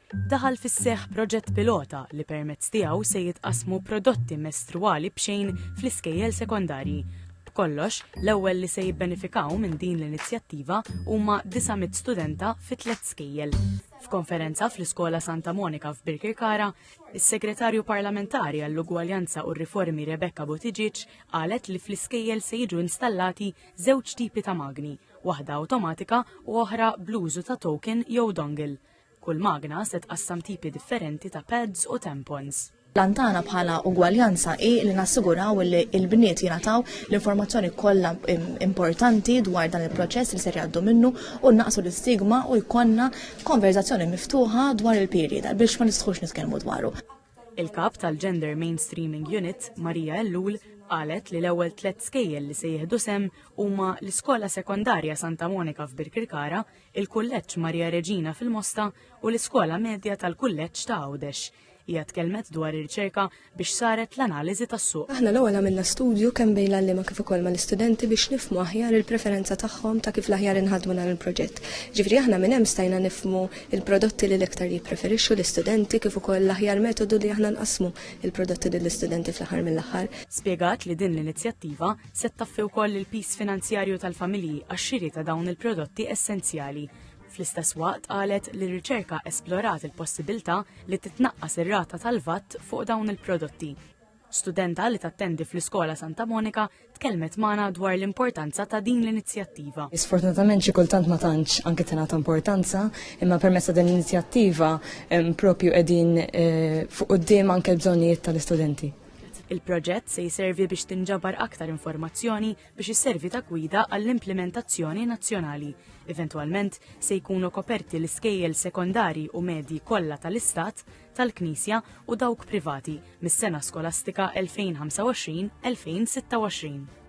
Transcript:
Daħal fis-seħħ proġett pilota li permezz tiegħu se jitqasmu prodotti mestruali b'xejn fl-iskejjel sekondarji. B'kollox, l-ewwel li se jibbenefikaw minn din l-inizjattiva huma 900 studenta fi 3 skejjel. F'konferenza fl-Iskola Santa Monika f'Birkirkara, is-Segretarju Parlamentari għall-Ugwaljanza u r-Riformi Rebecca Buttigieg qalet li fl-iskejjel se jiġu installati 2 tipi ta' magni, waħda awtomatika u oħra bl-użu ta' token jew dongle. Kull magna se tqassam tipi differenti ta' pads u tampons. Lantana bħala ugwaljanza li nassiguraw li l-bniet jingħataw l-informazzjoni kollha importanti dwar dan il-proċess li ser jgħaddu minnu u naqsu l-istigma u jkollna konverzazzjoni miftuħa dwar il-period biex ma nistħux nitkellmu dwaru. Il-kap tal-Gender Mainstreaming Unit, Marija Ellul, qalet li l-ewwel 3 skejjel li se jieħdu sem huma l-Iskola Sekondarja Santa Monika f'Birkirkara, il-Kulleġġ Marija Reġina fil-Mosta u l-Iskola Medja tal-Kulleġġ ta' Għawdex. Hija tkellmet dwar ir-riċerka biex saret l-analiżi tas-suq. Aħna l-ewwel għamilna studju kemm bejn l-għalliema kif ukoll mal-istudenti biex nifhmu aħjar il-preferenza tagħhom ta' kif l-aħjar inħadmu dan il-proġett. Ġifieri aħna minn hemm stajna nifhmu il-prodotti li l-iktar jippreferixxu l-istudenti kif ukoll l-aħjar metodu li aħna nqasmu il-prodotti lill-istudenti fl-aħħar mill-aħħar. Spjegat li din l-inizjattiva se taffi wkoll il-pis finanzjarju tal-familji għax-xiri ta' dawn il-prodotti essenzjali. Fl-istess waqt qalet li r-riċerka esplorat il-possibilità li titnaqqas ir-rata tal-VAT fuq dawn il-prodotti. Studenta li tattendi fl-Iskola Santa Monika tkellmet magħna dwar l-importanza ta' din l-inizjattiva. Sfortunatament xi kultant ma tantx anke tingħata importanza, imma permezz din l-inizjattiva propju qegħdin fuq quddiem anke l-bżonnijiet tal-istudenti. Il-proġett se jservi biex tinġabar aktar informazzjoni biex isservi ta' gwida għall-implementazzjoni nazzjonali. Eventwalment se jkunu koperti l-iskejjel sekondari u medji kollha tal-Istat, tal-Knisja u dawk privati mis-sena skolastika 2025-2026.